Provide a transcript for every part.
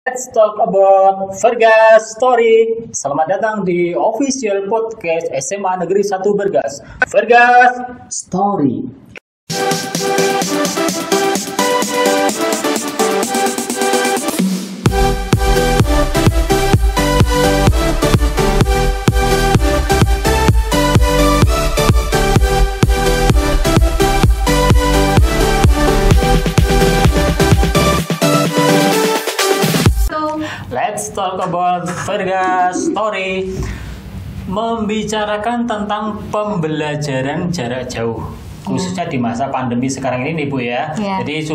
Let's talk about Vergas Story. Selamat datang di official podcast SMA Negeri 1 Bergas. Vergas Story. Let's talk about Vergas Story. Membicarakan tentang pembelajaran jarak jauh, khususnya di masa pandemi sekarang ini nih Bu ya. Jadi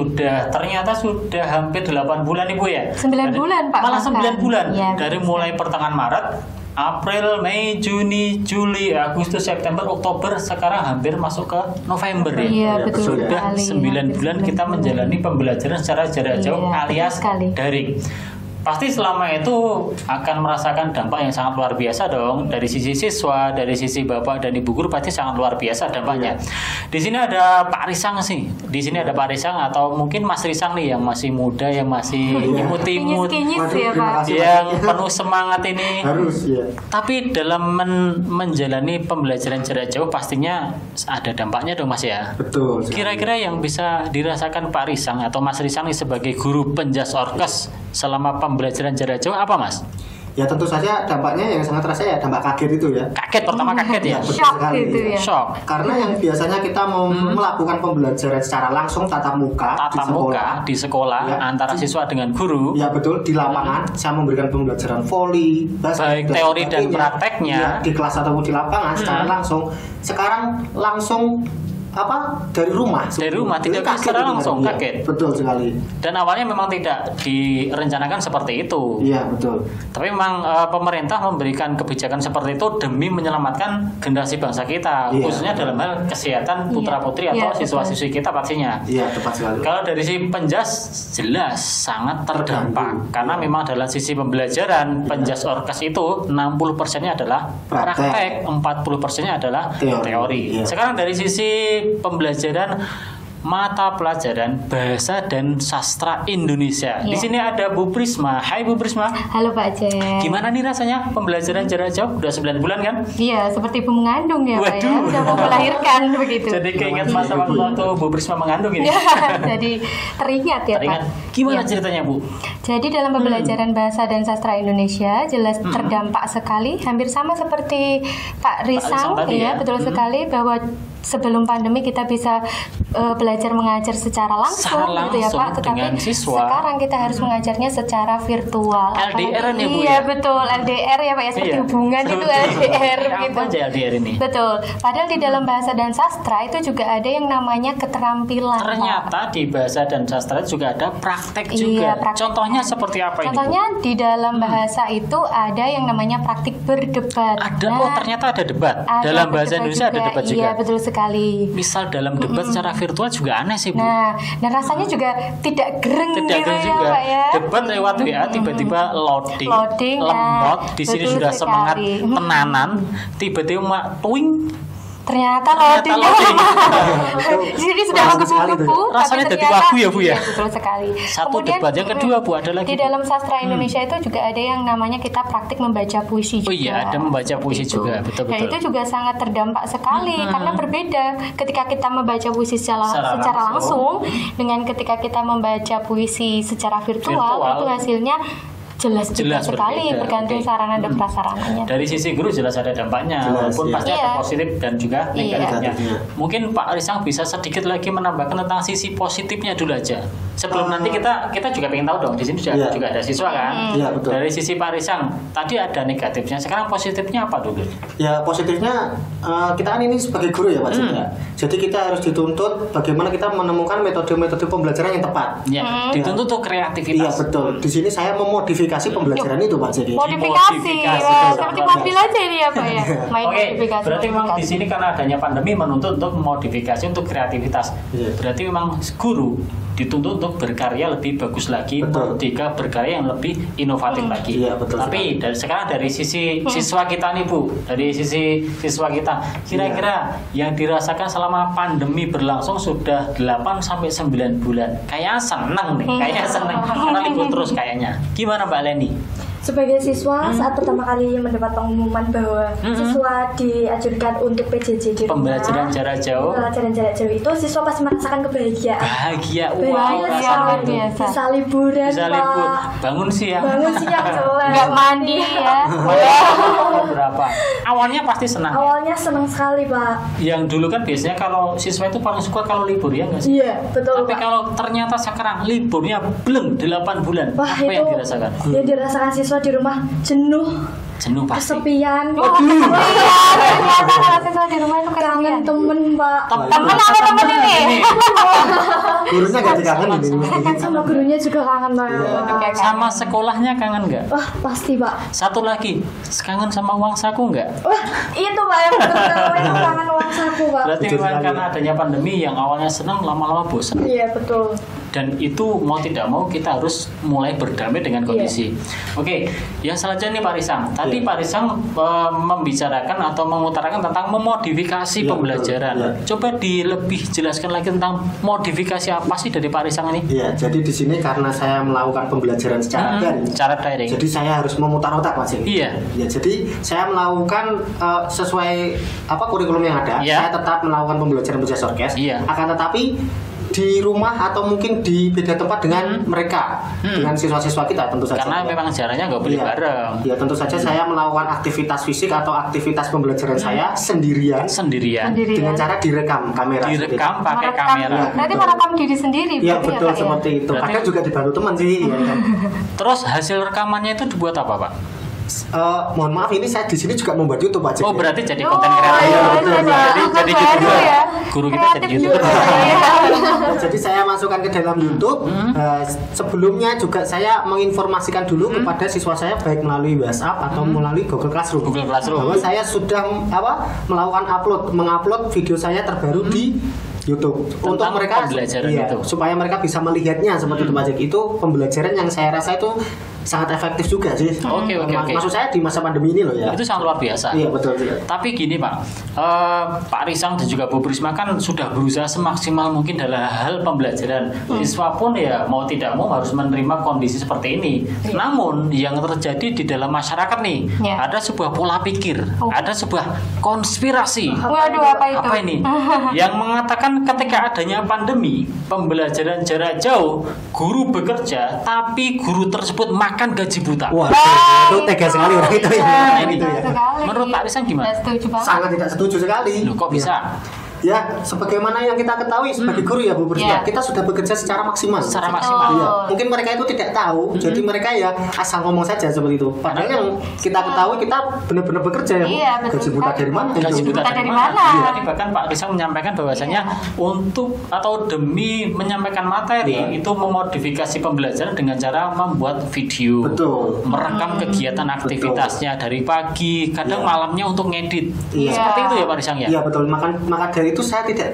ternyata sudah hampir 8 bulan nih Bu ya. 9 bulan Pak. Malah 9 bulan. Ya, dari mulai pertengahan Maret, April, Mei, Juni, Juli, Agustus, September, Oktober, sekarang hampir masuk ke November ya. Iya, betul Sudah sekali. 9 bulan kita menjalani pembelajaran secara jarak jauh alias daring. Pasti selama itu akan merasakan dampak yang sangat luar biasa dong, dari sisi siswa, dari sisi bapak dan ibu guru pasti sangat luar biasa dampaknya. Di sini ada Pak Risang sih, di sini ada Pak Risang atau mungkin Mas Risang nih yang masih muda, yang masih imut-imut, ya, Pak. yang penuh semangat ini. Harus ya. Tapi dalam menjalani pembelajaran jarak jauh pastinya ada dampaknya dong Mas ya. Betul. Kira-kira yang bisa dirasakan Pak Risang atau Mas Risang nih sebagai guru penjas orkes selama pembelajaran jarak jauh apa Mas? Ya tentu saja dampaknya yang sangat terasa ya dampak kaget itu ya. Kaget, pertama kaget ya? Betul Shock sekali, gitu ya. Shock. Karena yang biasanya kita mau melakukan pembelajaran secara langsung tatap muka di sekolah Ya. antara siswa dengan guru. Ya betul, di lapangan saya memberikan pembelajaran voli, Baik teori dan prakteknya. Ya, di kelas ataupun di lapangan secara langsung. Sekarang langsung dari rumah tidak bisa secara langsung, ya, kaget. betul sekali. Dan awalnya memang tidak direncanakan seperti itu. Iya betul. Tapi memang pemerintah memberikan kebijakan seperti itu demi menyelamatkan generasi bangsa kita, khususnya dalam hal kesehatan putra-putri atau siswa-siswi kita pastinya. Iya tepat sekali. Kalau dari si penjas jelas sangat terdampak karena memang dalam sisi pembelajaran penjas orkes itu 60%-nya adalah praktek, 40%-nya adalah teori. Iya. Sekarang dari sisi pembelajaran mata pelajaran bahasa dan sastra Indonesia. Di sini ada Bu Prisma. Hai Bu Prisma. Halo Pak Cek. Gimana nih rasanya pembelajaran jarak jauh? Udah 9 bulan kan? Iya, seperti ibu mengandung ya Pak ya. Waduh. Udah mau melahirkan begitu. Jadi keinget masa waktu Bu Prisma mengandung ini. Ya, jadi teringat ya Teringat. Pak. Gimana Ya. ceritanya Bu? Jadi dalam pembelajaran bahasa dan sastra Indonesia jelas terdampak sekali, hampir sama seperti Pak Risang tadi ya. betul sekali, bahwa sebelum pandemi kita bisa belajar mengajar secara langsung gitu ya Pak, tetapi dengan siswa. sekarang kita harus mengajarnya secara virtual. LDR ya Bu Iya ya? betul, LDR ya Pak ya, seperti Iya. hubungan itu Betul. LDR Ya, gitu. apa aja LDR ini? Betul. Padahal di dalam bahasa dan sastra itu juga ada yang namanya keterampilan. Pak. Ternyata di bahasa dan sastra juga ada praktek juga. Iya, praktek. Contohnya seperti apa ini? Contohnya di dalam bahasa itu ada yang namanya praktik berdebat. Ternyata ada debat. Ada Dalam bahasa berdebat Indonesia ada debat juga. Iya, betul sekali. Misal dalam debat secara virtual juga aneh sih Bu. Nah, dan rasanya juga tidak gereng Tidak gitu gereng ya, juga. Pak ya. Debat lewat WA tiba-tiba loading, lemot. Di sini betul sudah sekali. semangat tenanan, tiba-tiba twing. Ternyata loading. Di sini sudah menggebu-gebu. Rasanya tapi jadi ternyata- lagu ya, Bu, ya? Iya, betul sekali. Satu Kemudian, debat, yang kedua Bu ada lagi. Di dalam sastra Indonesia itu juga ada yang namanya kita praktik membaca puisi juga. Oh iya, ada membaca puisi Gitu. juga, betul-betul. Dan itu juga sangat terdampak sekali karena berbeda ketika kita membaca puisi secara langsung dengan ketika kita membaca puisi secara virtual. Itu hasilnya jelas sekali berbeda. bergantung sarana dan prasarananya. Dari sisi guru jelas ada dampaknya, Jelas, walaupun iya. pasti ada Iya. positif dan juga negatifnya. Iya. Mungkin Pak Risang bisa sedikit lagi menambahkan tentang sisi positifnya dulu aja. Sebelum nanti kita juga pengen tahu dong. Di sini Iya. juga ada siswa kan. Iya, betul. Dari sisi Pak Risang tadi ada negatifnya. Sekarang positifnya apa dulu? Ya positifnya kita kan ini sebagai guru ya Pak Cik, ya. Jadi kita harus dituntut bagaimana kita menemukan metode-metode pembelajaran yang tepat. Ya, dituntut tuh Iya kreativitas. betul. Di sini saya memodifikasi memodifikasi pembelajaran itu Pak jadi. Modifikasi. Seperti mobil aja ini ya Pak ya. Main modifikasi. Berarti memang di sini karena adanya pandemi menuntut untuk modifikasi untuk kreativitas. Berarti memang guru dituntut untuk berkarya lebih bagus lagi, merdeka berkarya yang lebih inovatif lagi. Iya, betul. Tapi sekarang dari sisi siswa kita nih Bu, dari sisi siswa kita, kira-kira yang dirasakan selama pandemi berlangsung sudah 8 sampai 9 bulan. Kayaknya seneng nih, karena libur terus kayaknya. Gimana Mbak Leni? Sebagai siswa, saat pertama kali mendapat pengumuman bahwa siswa dianjurkan untuk PJJ di rumah, pembelajaran jarak jauh. Pembelajaran jarak jauh itu siswa pasti merasakan kebahagiaan. Bahagia, Bahagia biasa. Bisa liburan, Bisa libur, Pak. bangun siang. Jelas. Nggak mandi ya. Berapa? Awalnya pasti senang. Awalnya senang sekali, Pak. Yang dulu kan biasanya kalau siswa itu paling suka kalau libur ya nggak sih? Iya, betul, Tapi Pak. kalau ternyata sekarang liburnya belum 8 bulan, Wah, apa yang itu dirasakan? yang dirasakan siswa di rumah jenuh, Jenuh pasti. kesepian, Ternyata siswa di rumah itu kangen kesepian. temen, Pak. Temen apa temen ini? Gurunya gak kangen ini. Sama gurunya juga kangen banget. Sama sekolahnya kangen nggak? Wah, pasti, Pak. Satu lagi, kangen sama uang saku nggak? Wah, itu Pak yang betul-betul itu kangen uang saku, Pak. Berarti Jujur memang sekali. karena adanya pandemi yang awalnya senang lama-lama bosan. Iya, betul. Dan itu mau tidak mau kita harus mulai berdamai dengan kondisi. Oke, yang selanjutnya nih Pak Risang. Tadi Pak Risang membicarakan atau mengutarakan tentang memodifikasi pembelajaran. Coba lebih jelaskan lagi tentang modifikasi apa sih dari Pak Risang ini? Iya, jadi di sini karena saya melakukan pembelajaran secara daring. Cara daring. Jadi saya harus memutar otak Mas ini. Iya. Ya, jadi saya melakukan sesuai kurikulum yang ada. Iya. Saya tetap melakukan pembelajaran bahasa orkes. Iya. Akan tetapi di rumah atau mungkin di beda tempat dengan mereka, dengan siswa-siswa kita tentu saja. Karena memang jaraknya nggak boleh bareng. Ya tentu saja saya melakukan aktivitas fisik atau aktivitas pembelajaran saya sendirian dengan cara direkam kamera. Direkam pakai kamera. Berarti merekam diri sendiri. Iya berarti betul ya, Pak, seperti itu. Berarti- Kadang juga dibantu teman sih. Ya, kan. Terus hasil rekamannya itu dibuat apa Pak? Mohon maaf ini saya di sini juga membuat YouTube aja. Oh berarti jadi Oh, konten kreator. iya, Jadi baru YouTuber. ya. Guru kita jadi Kreatif YouTuber. juga, iya. Jadi saya masukkan ke dalam YouTube. Sebelumnya juga saya menginformasikan dulu kepada siswa saya baik melalui WhatsApp atau melalui Google Classroom. Google Classroom. Bahwa saya sudah melakukan mengupload video saya terbaru di YouTube untuk mereka pembelajaran itu. supaya mereka bisa melihatnya seperti itu Mas Jack. Itu pembelajaran yang saya rasa itu sangat efektif juga sih. Oke. Maksud saya di masa pandemi ini loh ya. Itu sangat luar biasa. Iya betul. Tapi gini Pak, Pak Risang dan juga Bu Prisma kan sudah berusaha semaksimal mungkin dalam hal pembelajaran. Siswa pun ya mau tidak mau harus menerima kondisi seperti ini. Namun yang terjadi di dalam masyarakat nih, ada sebuah pola pikir, ada sebuah konspirasi. Waduh, apa itu? Apa ini? Yang mengatakan ketika adanya pandemi, pembelajaran jarak jauh, guru bekerja, tapi guru tersebut makan gaji buta. Wah, itu tega sekali orang itu ya. Nah, ini Itu ya. menurut Pak Risang gimana? Nggak setuju banget. Sangat tidak setuju sekali. Loh, kok bisa? Ya, sebagaimana yang kita ketahui sebagai guru ya Bu Prisma, kita sudah bekerja secara maksimal. Secara maksimal. Iya. Mungkin mereka itu tidak tahu, jadi mereka ya asal ngomong saja seperti itu. Padahal yang kita ketahui kita benar-benar bekerja ya. Bu. Iya, betul Gaji buta sekali. dari mana? Gaji buta Buta dari dari mana? mana? Tadi bahkan Pak Risang menyampaikan bahwasanya untuk atau demi menyampaikan materi itu memodifikasi pembelajaran dengan cara membuat video, Betul. merekam kegiatan aktivitasnya dari pagi, kadang malamnya untuk ngedit. Iya. Seperti itu ya Pak Risang ya. Iya betul. Maka dari itu saya tidak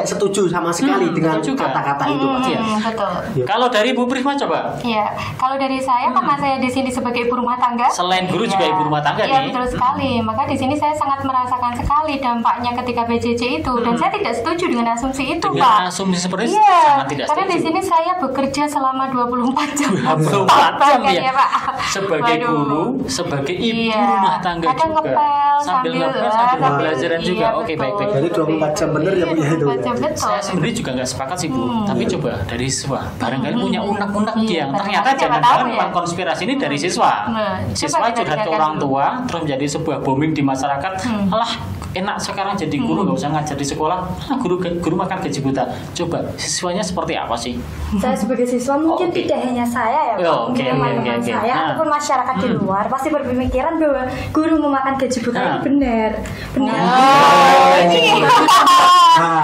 setuju sama sekali dengan betul juga. kata-kata itu. Pak. Iya. Betul. Kalau dari Bu Prisma coba. Iya, kalau dari saya karena saya di sini sebagai ibu rumah tangga. Selain guru juga ibu rumah tangga iya, nih. betul sekali. Maka di sini saya sangat merasakan sekali dampaknya ketika PJJ itu dan saya tidak setuju dengan asumsi itu, Dengan Pak. asumsi seperti itu Iya, sangat tidak karena di setuju. sini saya bekerja selama 24 jam. 24 jam Bahkan ya. Pak. Sebagai Waduh. guru, sebagai ibu Iya. rumah tangga Kadang juga. ngepel, Sambil ngepel, sambil pembelajaran juga. Iya, Oke, betul. baik-baik. Jadi 24 jam bener ya Bu ya itu. 24 jam, Ya. betul. Saya sendiri juga nggak sepakat sih Bu, tapi coba dari siswa barangkali punya unek-unek Iya, yang barangkali ternyata siapa jangan-jangan tahu ya. memang konspirasi ini dari siswa. Nah, Siswa coba kita curhat ke dengarkan orang dulu. tua, terus menjadi sebuah booming di masyarakat. Alah, enak sekarang jadi guru nggak usah ngajar di sekolah. Guru makan gaji buta. Coba siswanya seperti apa sih? Saya sebagai siswa mungkin Oke. tidak hanya saya ya, Pak. Oh, oke, Mungkin teman-teman oke. saya Nah. ataupun masyarakat di luar pasti berpemikiran bahwa guru memakan gaji buta Nah. itu benar. Oh, ini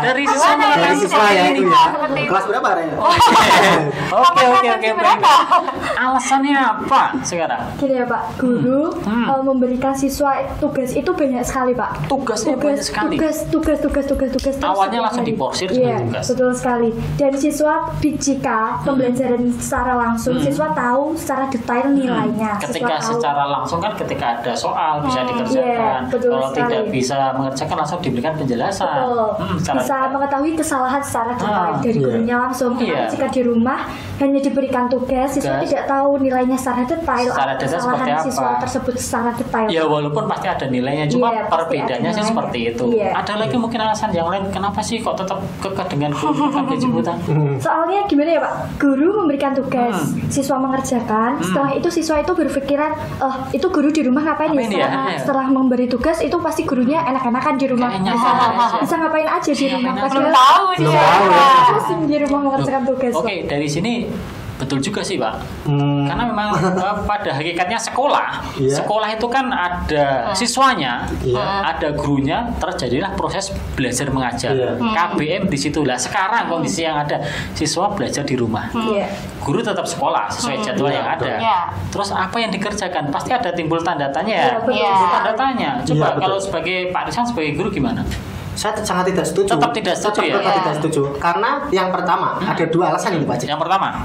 dari siswa dari siswa ya itu ya. Kelas berapa ya? Oke. Alasannya apa sekarang? Gini ya Pak, guru memberikan siswa tugas itu banyak sekali Pak. Tugasnya banyak sekali. Tugas. Awalnya langsung diporsir dengan tugas. Betul sekali. Dan siswa jika pembelajaran secara langsung, siswa tahu secara detail nilainya. Ketika secara langsung kan ketika ada soal bisa dikerjakan. Kalau tidak bisa mengerjakan langsung diberikan penjelasan. Bisa mengetahui kesalahan secara detail dari gurunya langsung. Jika di rumah hanya diberikan tugas, siswa tidak tahu nilainya secara detail. Kesalahan siswa tersebut secara detail. Ya walaupun pasti ada nilainya, cuma perbedaannya sih seperti itu. Ada lagi mungkin alasan yang lain kenapa sih kok tetap kekeh dengan guru kan gaji buta? Soalnya gimana ya Pak, guru memberikan tugas, siswa mengerjakan. Setelah itu siswa itu berpikiran, itu guru di rumah ngapain ya? Setelah memberi tugas itu pasti gurunya enak-enakan di rumah. Bisa ngapain aja di rumah? Belum tahu dia. Pusing di rumah mengerjakan tugas. Oke, dari sini betul juga sih Pak, karena memang pada hakikatnya sekolah itu kan ada siswanya, ada gurunya, terjadilah proses belajar mengajar. KBM disitulah. Sekarang kondisi yang ada siswa belajar di rumah, guru tetap sekolah sesuai jadwal yang ada. Terus apa yang dikerjakan pasti ada timbul tanda tanya. Tanda tanya. Coba kalau sebagai Pak Rizal sebagai guru gimana? Saya sangat tidak setuju. Tetap tidak setuju ya? Tetap tidak setuju. Karena yang pertama, ada dua alasan ini Pak Cik.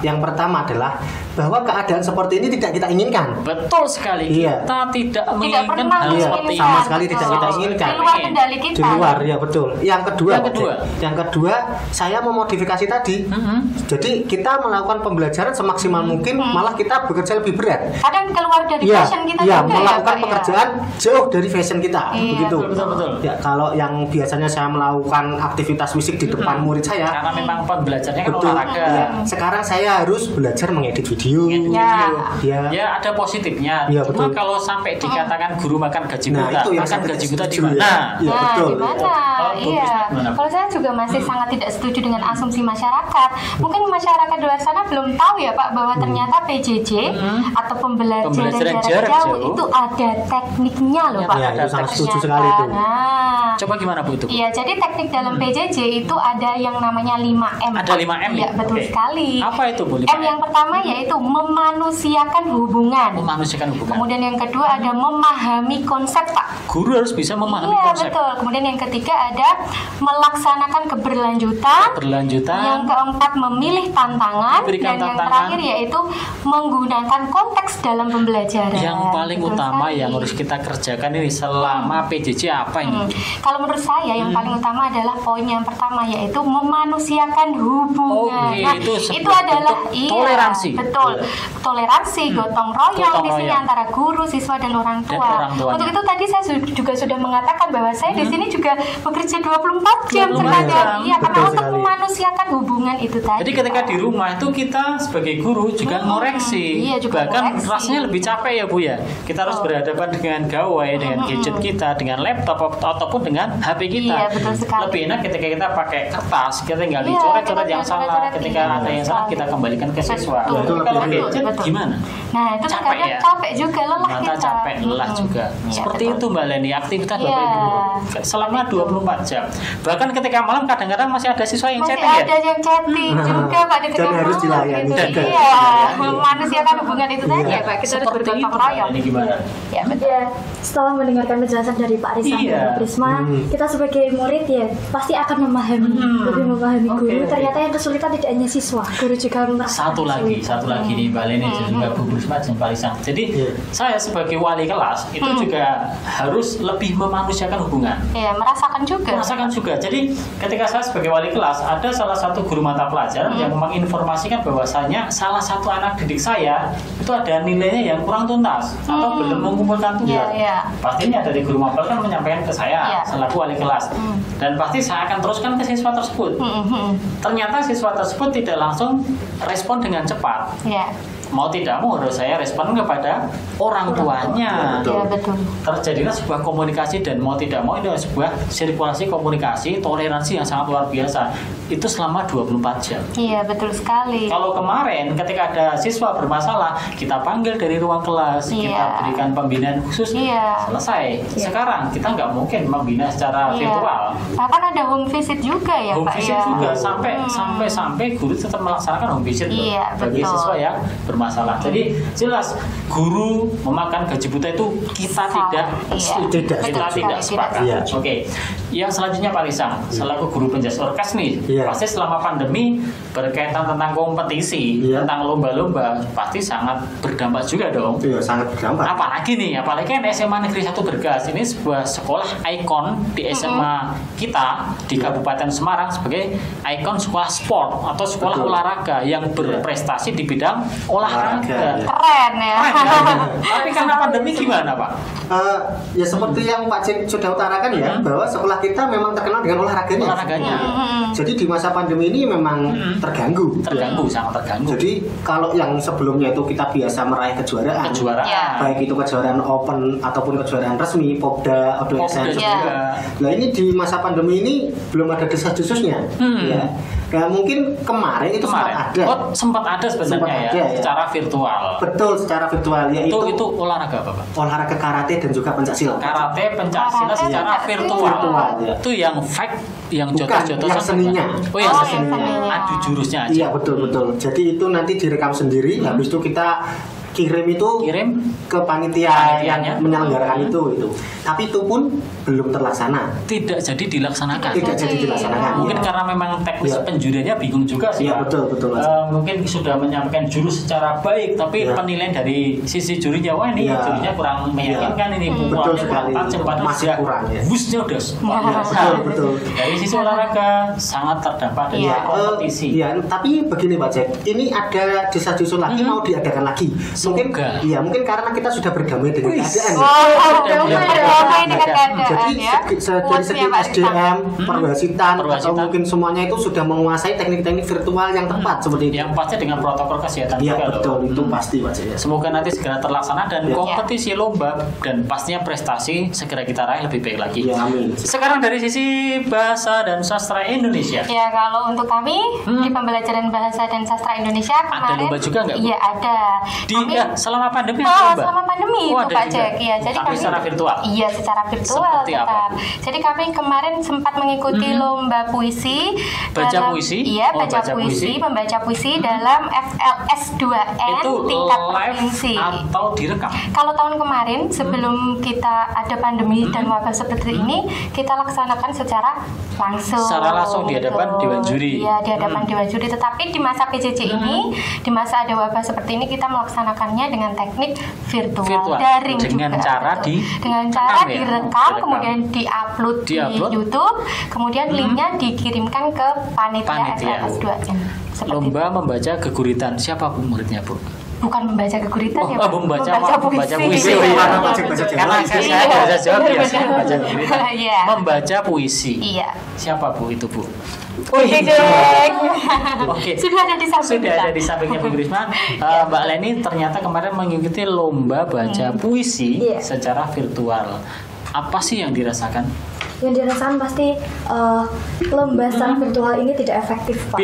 Yang pertama adalah bahwa keadaan seperti ini tidak kita inginkan. Betul sekali. Kita tidak menginginkan hal seperti ini. Sama sekali tidak kita inginkan. Di luar kendali kita. Di luar, ya betul. Yang kedua, saya memodifikasi tadi. Jadi kita melakukan pembelajaran semaksimal mungkin, malah kita bekerja lebih berat. Kadang keluar dari fashion kita juga. Melakukan pekerjaan jauh dari fashion kita. Begitu. Betul. Ya, kalau yang biasanya saya melakukan aktivitas fisik di depan murid saya, karena memang pembelajarannya kan olahraga. Sekarang saya harus belajar mengedit video. Ya ada positifnya. Cuma kalau sampai dikatakan guru makan gaji buta, makan gaji buta di mana? Betul. Kalau saya juga masih sangat tidak setuju dengan asumsi masyarakat. Mungkin masyarakat di luar sana belum tahu ya Pak bahwa ternyata PJJ atau pembelajaran jarak jauh itu ada tekniknya loh Pak. Itu sangat setuju sekali itu. Coba gimana Bu itu? Iya, jadi teknik dalam PJJ itu ada yang namanya 5M. Ada 5M? Iya, betul sekali. Apa itu Bu? M yang pertama yaitu memanusiakan hubungan. Kemudian yang kedua ada memahami konsep Pak. Guru harus bisa memahami konsep. Iya, betul. Kemudian yang ketiga ada melaksanakan keberlanjutan. Yang keempat memilih tantangan. Dan yang terakhir yaitu menggunakan konteks dalam pembelajaran. Yang paling utama yang harus kita kerjakan ini selama PJJ apa ini? Kalau menurut saya yang paling utama adalah poin yang pertama yaitu memanusiakan hubungan. Itu adalah toleransi. Betul. Toleransi, gotong royong di sini antara guru, siswa dan orang tua. Untuk itu tadi saya juga sudah mengatakan bahwa saya di sini juga bekerja 24 jam terkadang. Iya, karena untuk memanusiakan hubungan itu tadi. Jadi ketika di rumah itu kita sebagai guru juga ngoreksi. Bahkan rasanya lebih capek ya Bu ya. Kita harus berhadapan dengan gawai, dengan gadget kita, dengan laptop ataupun dengan HP kita. Lebih enak ketika kita pakai kertas, kita tinggal dicoret-coret yang salah. Ketika ada yang salah kita kembalikan ke siswa. Kalau gadget gimana? Nah itu kadang capek juga, lelah kita. Lelah juga. Seperti itu Mbak Leni, aktivitas Bapak Ibu selama 24 jam. Bahkan ketika malam kadang-kadang masih ada siswa yang chatting ya? Masih ada yang chatting juga Pak di tengah harus dilayani. Memanusiakan hubungan itu tadi ya Pak. Kita harus bergotong royong. Ya betul. Setelah mendengarkan penjelasan dari Pak Rizal dan Pak Prisma, kita sebagai murid ya pasti akan memahami, lebih memahami guru. Ternyata yang kesulitan tidak hanya siswa, guru juga merasa satu lagi nih Mbak Leni dan juga Bu Prisma dan Pak Rizal. Jadi saya sebagai wali kelas itu juga harus lebih memanusiakan hubungan. Iya, merasakan juga. Jadi ketika saya sebagai wali kelas ada salah satu guru mata pelajaran yang menginformasikan bahwasanya salah satu anak didik saya itu ada nilainya yang kurang tuntas atau belum mengumpulkan tugas. Pastinya dari guru mapel kan menyampaikan ke saya selaku wali kelas dan pasti saya akan teruskan ke siswa tersebut. Ternyata siswa tersebut tidak langsung respon dengan cepat. mau tidak mau harus saya respon kepada orang tuanya. Iya, betul. Terjadilah sebuah komunikasi dan mau tidak mau itu sebuah sirkulasi komunikasi, toleransi yang sangat luar biasa. Itu selama 24 jam. Iya, betul sekali. Kalau kemarin ketika ada siswa bermasalah, kita panggil dari ruang kelas, kita berikan pembinaan khusus, selesai. Sekarang kita nggak mungkin membina secara virtual. Bahkan ada home visit juga ya, home Pak. Visit juga sampai guru tetap melaksanakan home visit bagi siswa yang bermasalah. Jadi jelas guru memakan gaji buta itu kita tidak setuju, kita tidak sepakat. Oke. Yang selanjutnya Pak Risang, selaku guru penjas orkes nih, pasti selama pandemi berkaitan tentang kompetisi, tentang lomba-lomba, pasti sangat berdampak juga dong. Iya, sangat berdampak. Apalagi kan SMA Negeri 1 Bergas ini sebuah sekolah ikon di SMA kita di Kabupaten Semarang sebagai ikon sekolah sport atau sekolah olahraga yang berprestasi di bidang olahraga. Keren ya. Tapi karena pandemi gimana Pak? Ya seperti yang Pak Cik sudah utarakan ya, bahwa sekolah kita memang terkenal dengan olahraganya. Jadi di masa pandemi ini memang terganggu, sangat terganggu. Jadi kalau yang sebelumnya itu kita biasa meraih kejuaraan, baik itu kejuaraan open ataupun kejuaraan resmi, Popda, ODSN juga. Nah ini di masa pandemi ini belum ada desas-desusnya. Ya. Nah, mungkin kemarin itu sempat ada sebenarnya secara virtual. Betul, secara virtual itu olahraga apa Pak? Olahraga karate dan juga pencaksilat. Karate, pencaksilat secara virtual. Itu yang fake, yang jotos-jotos yang seninya. Yang seninya. Adu jurusnya aja. Iya, betul. Jadi itu nanti direkam sendiri, habis itu kita kirim ke panitia yang menyelenggarakan itu. Tapi itu pun belum terlaksana. Tidak jadi dilaksanakan. Mungkin karena memang teknis penjuriannya bingung juga sih. Iya, betul. Mungkin sudah menyampaikan jurus secara baik, tapi penilaian dari sisi jurinya, jurinya kurang meyakinkan ini. Betul sekali. Masih kurang ya. Busnya udah betul. Dari sisi olahraga sangat terdampak dari kompetisi. Iya, tapi begini Pak Jack, ini ada desas-desus lagi mau diadakan lagi. Mungkin karena kita sudah berdamai dengan keadaan. Jadi dari segi SDM, perwasitan atau mungkin semuanya itu sudah menguasai teknik-teknik virtual yang tepat seperti itu. Yang pasti dengan protokol kesehatan. Iya betul, itu pasti Pak Jack. Semoga nanti segera terlaksana dan kompetisi lomba dan pastinya prestasi segera kita raih lebih baik lagi. Ya, amin. Sekarang dari sisi bahasa dan sastra Indonesia. Ya, kalau untuk kami di pembelajaran bahasa dan sastra Indonesia kemarin ada lomba juga nggak Bu? Iya, ada. Selama pandemi lomba? Selama pandemi itu Pak Jack. Iya, jadi kami secara virtual. Iya, secara virtual tetap. Jadi kami kemarin sempat mengikuti lomba puisi. Baca puisi? Iya, membaca puisi dalam FLS 2N itu tingkat live provinsi. Atau direkam? Kalau tahun kemarin sebelum kita ada pandemi dan wabah seperti ini, kita laksanakan secara langsung. Secara langsung di hadapan Dewan Juri. Iya, di hadapan Dewan Juri. Tetapi di masa PJJ ini, di masa ada wabah seperti ini, kita melaksanakannya dengan teknik virtual. Daring dengan juga. Cara direkam, kemudian diupload di YouTube, kemudian linknya dikirimkan ke panitia FLS 2N. Lomba membaca geguritan. Siapa Bu muridnya Bu? Bukan membaca geguritan membaca puisi. Karena saya bahasa Jawa biasanya membaca geguritan. Membaca puisi. Iya. Siapa Bu itu Bu? Oke. Sudah ada di sampingnya Bu Risma. Mbak Leni ternyata kemarin mengikuti lomba baca puisi secara virtual. Apa sih yang dirasakan? Yang dirasakan pasti lomba secara virtual ini tidak efektif Pak.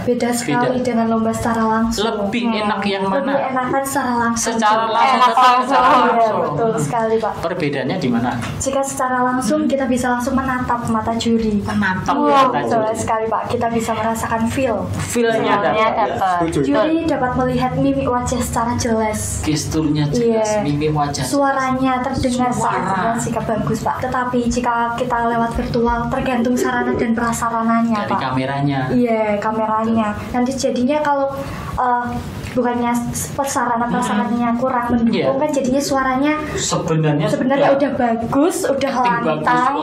Beda sekali dengan lomba secara langsung. Lebih enak yang mana? Lebih enakan secara langsung. Secara langsung. Ya, betul sekali Pak. Perbedaannya di mana? Jika secara langsung kita bisa langsung menatap mata juri. Betul sekali Pak. Kita bisa merasakan feel-nya dapat. Juri dapat melihat mimik wajah secara jelas. Gesturnya jelas, mimik wajah. Suaranya terdengar sangat jelas jika bagus Pak. Tetapi jika kita lewat virtual tergantung sarana dan prasarananya dari Pak. Kameranya. Iya, kameranya. Nanti jadinya kalau bukannya sarana prasarananya kurang mendukung kan jadinya suaranya sebenarnya udah bagus, udah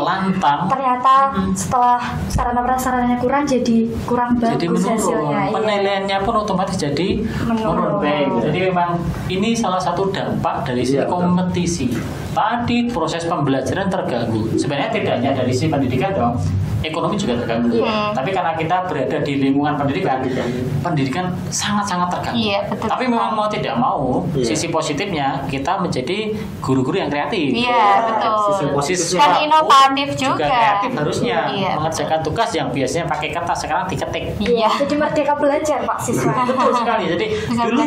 lantang. Ternyata setelah sarana prasarananya kurang jadi kurang bagus hasilnya. Penilaiannya pun otomatis jadi menurun. Jadi memang ini salah satu dampak dari sisi kompetisi. Tadi proses pembelajaran terganggu. Sebenarnya tidak hanya dari sisi pendidikan dong. ekonomi juga terganggu. Tapi karena kita berada di lingkungan pendidikan sangat-sangat terganggu. Betul. Tapi memang mau tidak mau, sisi positifnya kita menjadi guru-guru yang kreatif. Betul. Sisi kan inovatif juga kreatif harusnya mengerjakan tugas yang biasanya pakai kertas sekarang diketik. Jadi merdeka belajar Pak siswa. Betul sekali. Jadi bisa dulu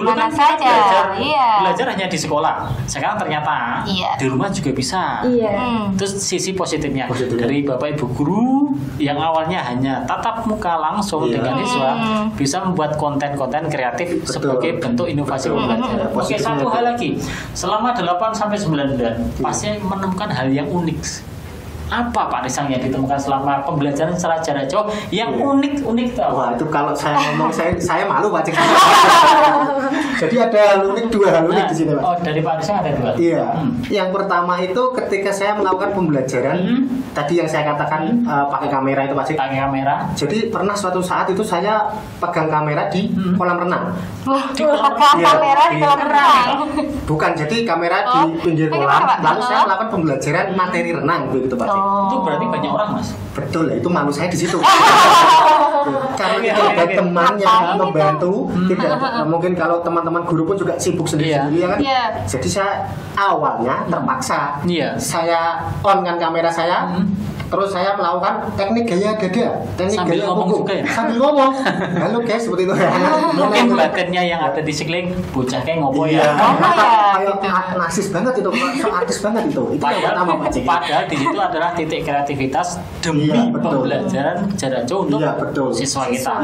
mana kan saja. Belajar hanya di sekolah. Sekarang ternyata di rumah juga bisa. Terus sisi positifnya dari Bapak Ibu guru yang awalnya hanya tatap muka langsung dengan siswa bisa membuat konten-konten kreatif sebagai bentuk inovasi pembelajaran. Oke, satu hal lagi. Selama 8 sampai 9 bulan pasti menemukan hal yang unik. Apa Pak Risang yang ditemukan selama pembelajaran secara jarak jauh yang unik tahu? Wah, itu kalau saya ngomong saya malu Pak Cik. Jadi ada hal unik, 2 hal unik di sini Pak. Oh, dari Pak Risang ada 2. Iya. Yang pertama itu ketika saya melakukan pembelajaran tadi yang saya katakan pakai kamera itu Pak Cik. Pakai kamera. Jadi pernah suatu saat itu saya pegang kamera di kolam renang. Kamera di kolam renang. Bukan, jadi kamera di pinggir kolam. Lalu saya melakukan pembelajaran materi renang begitu Pak. Itu berarti banyak orang Mas. Betul, itu malu saya di situ. Karena itu ada teman yang membantu. Tidak mungkin kalau teman-teman guru pun juga sibuk sendiri-sendiri ya kan. Jadi saya awalnya terpaksa. Saya on kan kamera saya. Terus saya melakukan teknik gaya dada, teknik sambil gaya ngomong kuku. juga ya? Sambil ngomong. Halo guys, seperti itu. Mungkin batinnya yang ada di sekeliling bocah kayak ngopo ya. Kayak nasis banget itu, so artis banget itu. Itu yang pertama Pak Cik. Padahal di situ adalah titik kreativitas demi pembelajaran jarak jauh untuk siswa kita.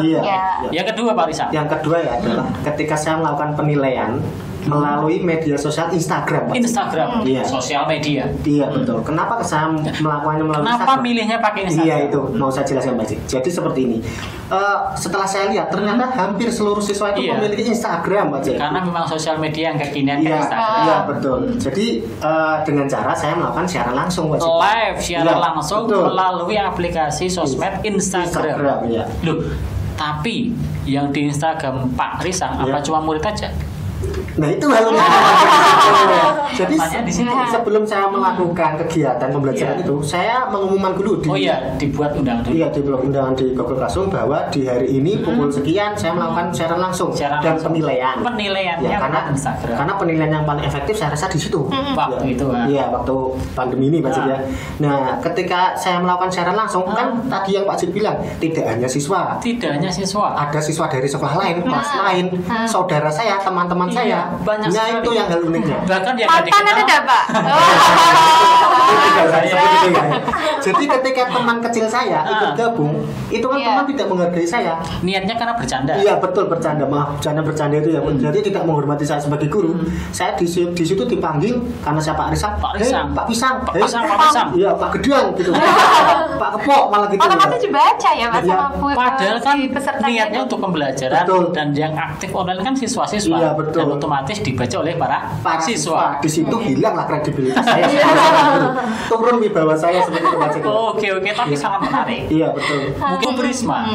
Yang kedua Pak Risang. Yang kedua ya adalah ketika saya melakukan penilaian melalui media sosial Instagram. Sosial media. Iya betul. Kenapa saya melakukannya melalui Instagram? Kenapa milihnya pakai Instagram? Iya itu mau saya jelaskan Pak Cik. Jadi seperti ini. Setelah saya lihat ternyata hampir seluruh siswa itu memiliki Instagram Pak Cik. Karena memang sosial media yang kekinian kan Instagram. Iya betul. Jadi dengan cara saya melakukan siaran langsung Pak Cik. Live siaran langsung melalui aplikasi sosmed Instagram. Loh, tapi yang di Instagram Pak Risang apa cuma murid aja? Nah itu hal jadi sebelum saya melakukan kegiatan pembelajaran itu saya mengumumkan dulu dibuat undangan dulu. Dibuat undangan di Google Classroom bahwa di hari ini pukul sekian saya melakukan siaran langsung dan penilaian. Penilaiannya karena penilaian yang paling efektif saya rasa di situ. Waktu itu waktu pandemi ini Pak Cik ya. Nah ketika saya melakukan siaran langsung kan tadi yang Pak Cik bilang tidak hanya siswa, ada siswa dari sekolah lain, kelas lain, saudara saya, teman-teman saya. Banyak sekali. Itu yang hal uniknya. Bahkan yang mantan ada Pak. Jadi ketika teman kecil saya ikut gabung, itu kan teman tidak menghargai saya. Niatnya karena bercanda. Iya betul, bercanda. Maaf, bercanda itu ya. Jadi tidak menghormati saya sebagai guru. Saya di situ dipanggil karena saya Pak Risang. Pak Risang. Pak Pisang. Pak Pisang. Iya Pak Gedang gitu. Pak Kepok malah gitu. Otomatis dibaca ya Pak sama padahal kan niatnya untuk pembelajaran dan yang aktif online kan siswa-siswa. Iya betul. Dan otomatis dibaca oleh para siswa. Di situ hilanglah kredibilitas saya. Turun wibawa saya seperti itu Pak Cik. Oke, tapi sangat menarik. Iya betul. Mungkin Prisma.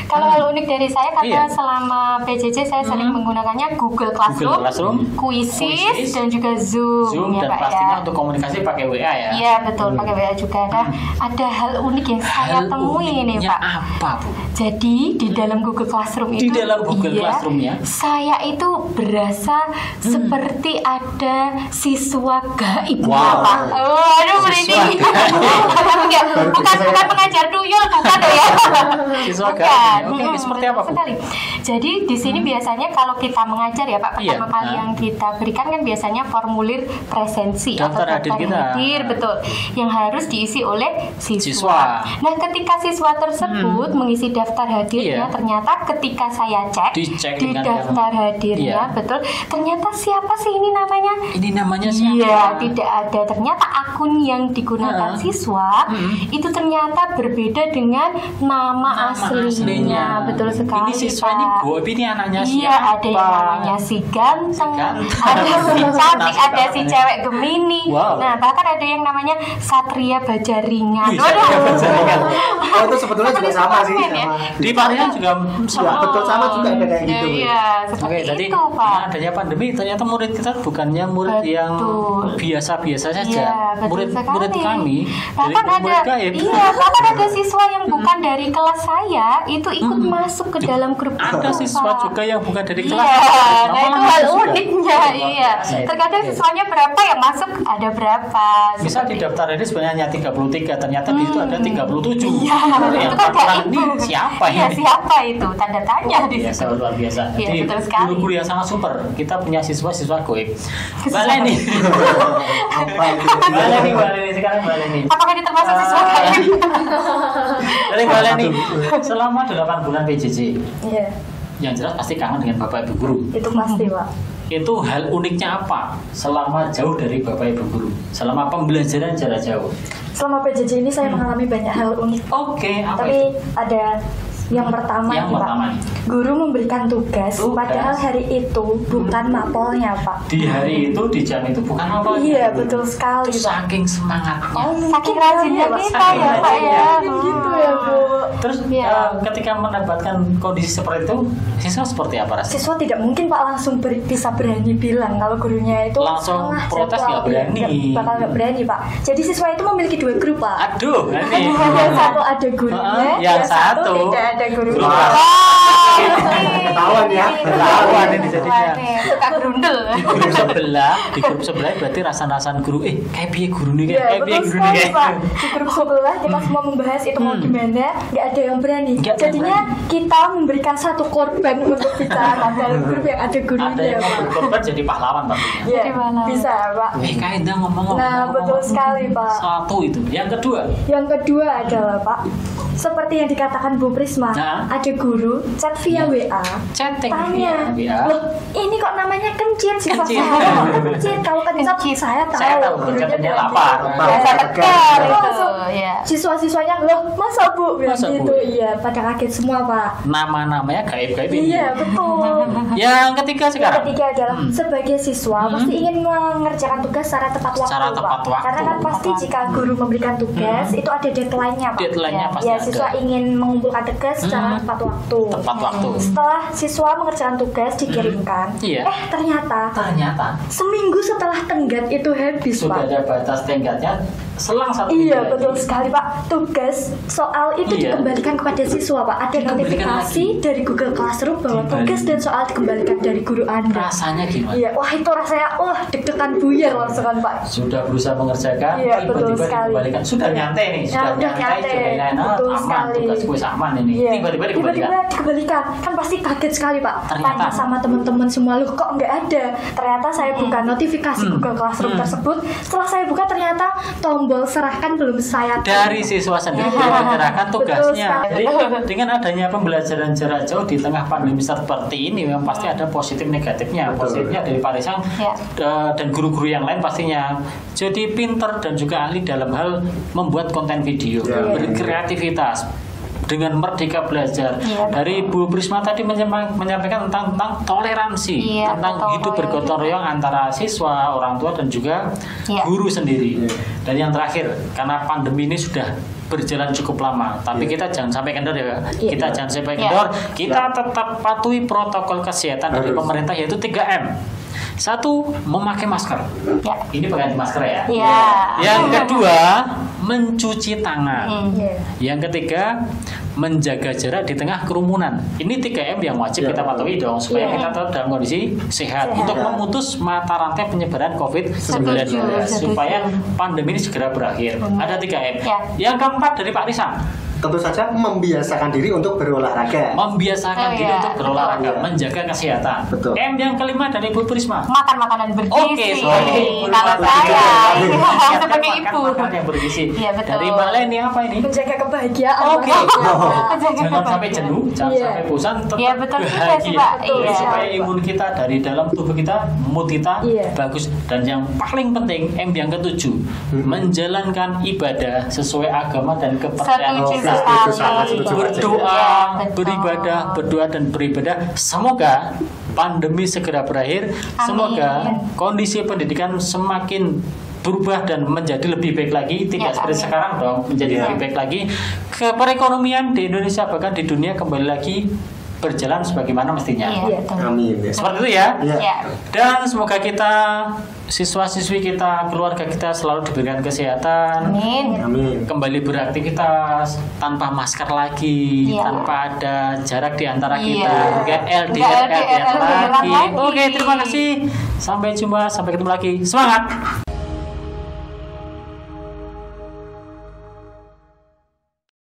Kalau hal unik dari saya karena selama PJJ saya sering menggunakannya Google Classroom, Quizzes dan juga Zoom ya, dan Pak, pastinya untuk komunikasi pakai WA ya. Iya betul, pakai WA juga. Dan ada hal unik yang saya temui ini Pak. Apa Bu? Jadi di dalam Google Classroom itu, Classroom-nya, saya itu berasa seperti ada siswa gaib. Pak. Aduh merinding. Bukan pengajar tuyul, bukan ya. Siswa gaib. Oke, seperti apa Bu? Jadi di sini biasanya kalau kita mengajar ya Pak, pertama kali yang kita berikan kan biasanya formulir presensi daftar hadir, betul, yang harus diisi oleh siswa. Nah, ketika siswa tersebut mengisi daftar hadirnya, ternyata ketika saya cek di daftar hadirnya, betul, ternyata siapa sih ini namanya? Ini namanya siapa? Iya, tidak ada. Ternyata akun yang digunakan siswa itu ternyata berbeda dengan nama aslinya. siswanya. Betul sekali. Ini siswa ini ini anaknya siapa? Iya, ada yang namanya si ganteng, ada si cantik, ada si cewek Gemini. Wow. Nah, bahkan ada yang namanya Satria Bajaringan. Oh, itu sebetulnya juga sama sih. Di Parisan juga sama. Betul sama juga ada kayak gitu. Iya, seperti jadi itu, Pak. Adanya pandemi ternyata murid kita bukannya murid yang biasa-biasa saja. Murid kami bahkan ada bahkan ada siswa yang bukan dari kelas saya itu ikut masuk ke dalam grup. Ada siswa juga yang bukan dari kelas. Nah itu hal uniknya. Iya. Terkadang siswanya berapa yang masuk, ada berapa. Bisa di daftar ini sebenarnya 33, ternyata di itu ada 37. Iya. Itu kan ini siapa ini? Iya, siapa itu? Tanda tanya di situ. Luar biasa. Jadi guru-guru yang sangat super. Kita punya siswa-siswa goib. Baleni. Baleni sekarang Baleni. Apakah ini termasuk siswa goib? Dari Baleni selama 8 bulan PJJ. Iya. Yang jelas pasti kangen dengan Bapak Ibu guru. Itu pasti, Pak. Itu hal uniknya apa selama jauh dari Bapak Ibu guru? Selama pembelajaran jarak jauh. Selama PJJ ini saya mengalami banyak hal unik. Oke, apa Tapi itu? ada yang pertama nih, Pak. Guru memberikan tugas, padahal hari itu bukan mapolnya, Pak. Di hari itu, di jam itu bukan mapolnya. Iya, betul sekali, Pak. Saking semangatnya. Saking rajinnya kita ya, Pak ya. Gitu ya, Bu. Terus ketika mendapatkan kondisi seperti itu, siswa seperti apa rasanya? Siswa tidak mungkin, Pak, langsung bisa berani bilang kalau gurunya itu langsung salah, protes nggak berani. Bakal nggak berani, Pak. Jadi siswa itu memiliki 2 grup, Pak. Aduh, ini. Yang satu ada gurunya, yang satu tidak ada gurunya. Ketahuan ya. Ketahuan ini jadinya. Suka gerundel. Di grup sebelah berarti rasan-rasan guru. Kayak piye guru nih? Kayak piye guru nih? Di grup sebelah kita semua membahas itu mau gimana, nggak ada yang berani. Jadinya kita memberikan satu korban untuk bicara dalam grup yang ada gurunya. Ada yang berkorban jadi pahlawan, Pak. Iya, bisa, Pak. Kayak dah ngomong. Nah, betul sekali, Pak. Satu itu. Yang kedua adalah, Pak, seperti yang dikatakan Bu Prisma, ada guru chat via WA, tanya, loh ini kok namanya kencit, siswa saya kencit, kalau kencit saya tahu, gurunya lapar, siswa-siswanya loh masa Bu bilang gitu, iya pada kaget semua, Pak. Nama-namanya gaib-gaib ini. Iya, betul. Yang ketiga sekarang. Yang ketiga adalah sebagai siswa pasti ingin mengerjakan tugas secara tepat waktu, Pak. Karena kan pasti jika guru memberikan tugas itu ada deadline-nya, Pak. Deadline-nya pasti ada. Siswa ingin mengumpulkan tugas secara tepat waktu. Setelah siswa mengerjakan tugas dikirimkan, ternyata seminggu setelah tenggat itu habis, Pak. Sudah ada batas tenggatnya. Selang 1 minggu. Iya, betul sekali, Pak. Tugas soal itu dikembalikan kepada siswa, Pak. Ada notifikasi dari Google Classroom bahwa tugas dan soal dikembalikan dari guru Anda. Rasanya gimana? Iya, wah itu rasanya deg-degan buyar langsung kan, Pak. Sudah berusaha mengerjakan, tiba-tiba dikembalikan. Sudah nyantai nih, sudah nyantai, betul sekali. Tugas gue aman ini. Tiba-tiba dikembalikan. Kan pasti kaget sekali, Pak. Tanya sama teman-teman semua, loh kok nggak ada? Ternyata saya buka notifikasi Google Classroom tersebut. Setelah saya buka ternyata tombol serahkan belum saya dari siswa sendiri menyerahkan tugasnya. Jadi dengan adanya pembelajaran jarak jauh di tengah pandemi seperti ini memang pasti ada positif negatifnya. Positifnya dari Parisan dan guru-guru yang lain pastinya jadi pinter dan juga ahli dalam hal membuat konten video, berkreativitas dengan merdeka belajar. Dari Bu Prisma tadi menyampaikan tentang toleransi, tentang hidup bergotong royong antara siswa, orang tua dan juga guru sendiri. Dan yang terakhir, karena pandemi ini sudah berjalan cukup lama, tapi kita jangan sampai kendor ya. Kita jangan sampai kendor. Kita tetap patuhi protokol kesehatan dari pemerintah yaitu 3M. 1, memakai masker. Ini pengganti masker ya. Yang kedua, mencuci tangan. Yang ketiga, menjaga jarak di tengah kerumunan. Ini 3M yang wajib kita patuhi dong supaya kita tetap dalam kondisi sehat untuk memutus mata rantai penyebaran COVID-19 supaya pandemi ini segera berakhir. Ada 3M. Yang keempat dari Pak Risang. Tentu saja membiasakan diri untuk berolahraga. Menjaga kesehatan. Betul. M yang kelima dari Ibu Prisma. Makan makanan bergizi. Kalau saya sebagai ibu. Makan yang bergizi. Iya, betul. Dari Mbak Leni apa ini? Menjaga kebahagiaan. Jangan sampai jenuh, jangan sampai bosan, tetap bahagia. Supaya imun kita dari dalam tubuh kita, mood kita bagus. Dan yang paling penting M yang ke-7, menjalankan ibadah sesuai agama dan kepercayaan berdoa dan beribadah. Semoga pandemi segera berakhir. Semoga kondisi pendidikan semakin berubah dan menjadi lebih baik lagi, tidak seperti sekarang dong, menjadi lebih baik lagi. Perekonomian di Indonesia bahkan di dunia kembali lagi berjalan sebagaimana mestinya. Amin. Seperti itu ya. Dan semoga kita, siswa-siswi kita, keluarga kita selalu diberikan kesehatan. Amin. Kembali beraktivitas tanpa masker lagi, tanpa ada jarak di antara kita, enggak LDR lagi. Oke, terima kasih. Sampai jumpa, sampai ketemu lagi. Semangat.